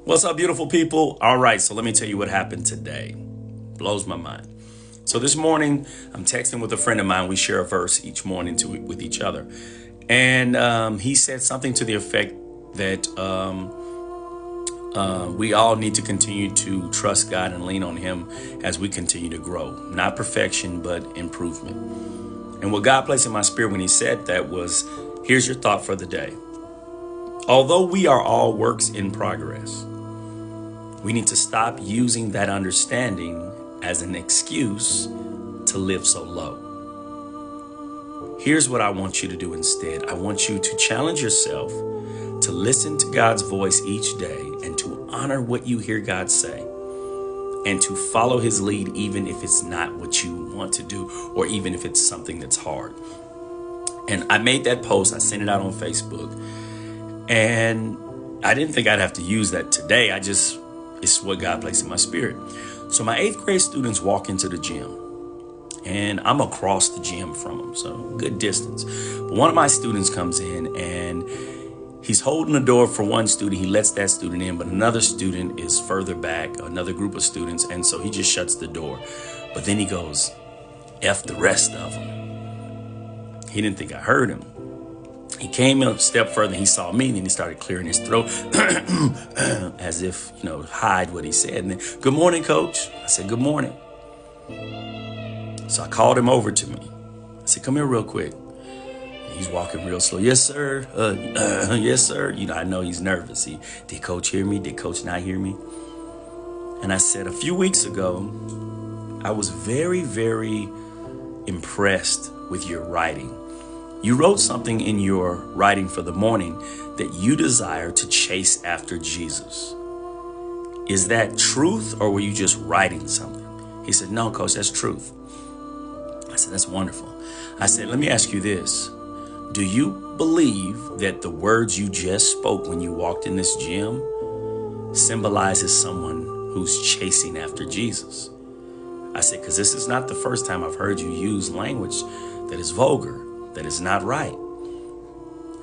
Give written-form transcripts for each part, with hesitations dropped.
What's up, beautiful people? All right, so let me tell you what happened today. Blows my mind. So this morning, I'm texting with a friend of mine. We share a verse each morning with each other. And he said something to the effect that we all need to continue to trust God and lean on Him as we continue to grow. Not perfection, but improvement. And what God placed in my spirit when He said that was, here's your thought for the day. Although we are all works in progress, we need to stop using that understanding as an excuse to live so low. Here's what I want you to do instead. I want you to challenge yourself to listen to God's voice each day and to honor what you hear God say and to follow His lead even if it's not what you want to do or even if it's something that's hard. And I made that post. I sent it out on Facebook. And I didn't think I'd have to use that today. It's what God placed in my spirit. So my 8th grade students walk into the gym and I'm across the gym from them, so good distance. But one of my students comes in and he's holding the door for one student. He lets that student in, but another student is further back, another group of students. And so he just shuts the door. But then he goes, F the rest of them. He didn't think I heard him. He came a step further, he saw me, and then he started clearing his throat as if, hide what he said. And then, good morning, coach. I said, good morning. So I called him over to me. I said, come here real quick. And he's walking real slow. Yes, sir. Yes, sir. I know he's nervous. Did coach hear me? Did coach not hear me? And I said, a few weeks ago, I was very, very impressed with your writing. You wrote something in your writing for the morning that you desire to chase after Jesus. Is that truth or were you just writing something? He said, no, coach, that's truth. I said, that's wonderful. I said, let me ask you this. Do you believe that the words you just spoke when you walked in this gym symbolizes someone who's chasing after Jesus? I said, because this is not the first time I've heard you use language that is vulgar, that is not right.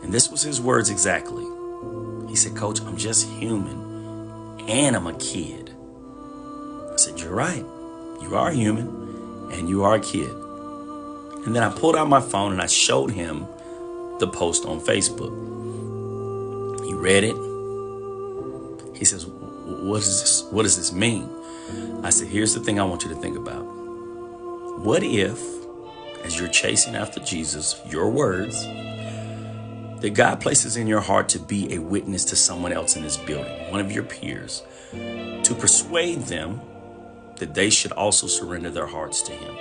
And this was his words exactly. He said, coach, I'm just human and I'm a kid. I said, you're right. You are human and you are a kid. And then I pulled out my phone and I showed him the post on Facebook. He read it. He says, what does this mean? I said, here's the thing I want you to think about. What if, as you're chasing after Jesus, your words, that God places in your heart to be a witness to someone else in this building, one of your peers, to persuade them that they should also surrender their hearts to Him.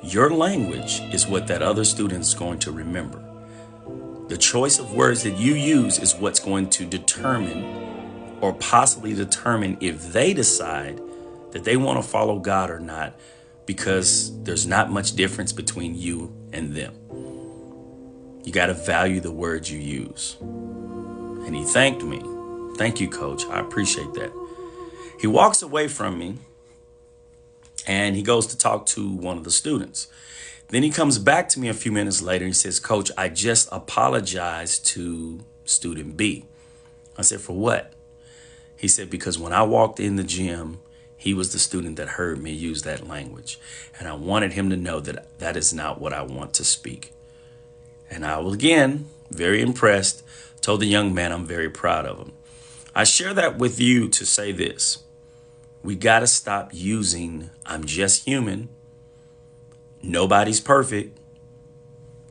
Your language is what that other student's going to remember. The choice of words that you use is what's going to determine or possibly determine if they decide that they want to follow God or not, because there's not much difference between you and them. You got to value the words you use. And he thanked me. Thank you, coach. I appreciate that. He walks away from me and he goes to talk to one of the students. Then he comes back to me a few minutes later and he says, coach, I just apologized to student B. I said, for what? He said, because when I walked in the gym, he was the student that heard me use that language. And I wanted him to know that that is not what I want to speak. And I was, again, very impressed, told the young man I'm very proud of him. I share that with you to say this. We got to stop using, I'm just human. Nobody's perfect.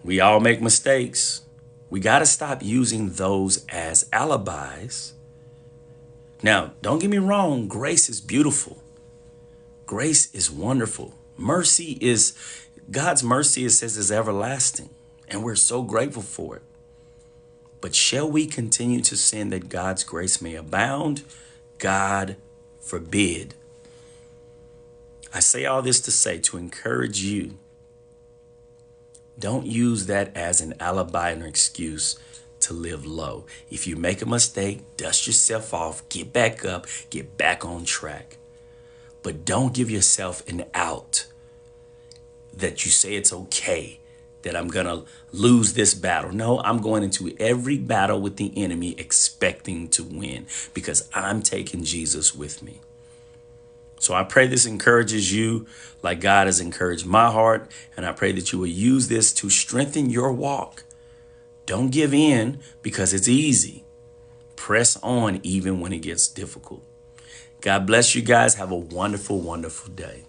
We all make mistakes. We got to stop using those as alibis. Now, don't get me wrong. Grace is beautiful. Grace is wonderful. God's mercy, it says, is everlasting. And we're so grateful for it. But shall we continue to sin that God's grace may abound? God forbid. I say all this to say, to encourage you, don't use that as an alibi or excuse to live low. If you make a mistake, dust yourself off, get back up, get back on track. But don't give yourself an out that you say it's okay that I'm going to lose this battle. No, I'm going into every battle with the enemy expecting to win because I'm taking Jesus with me. So I pray this encourages you like God has encouraged my heart. And I pray that you will use this to strengthen your walk. Don't give in because it's easy. Press on even when it gets difficult. God bless you guys. Have a wonderful, wonderful day.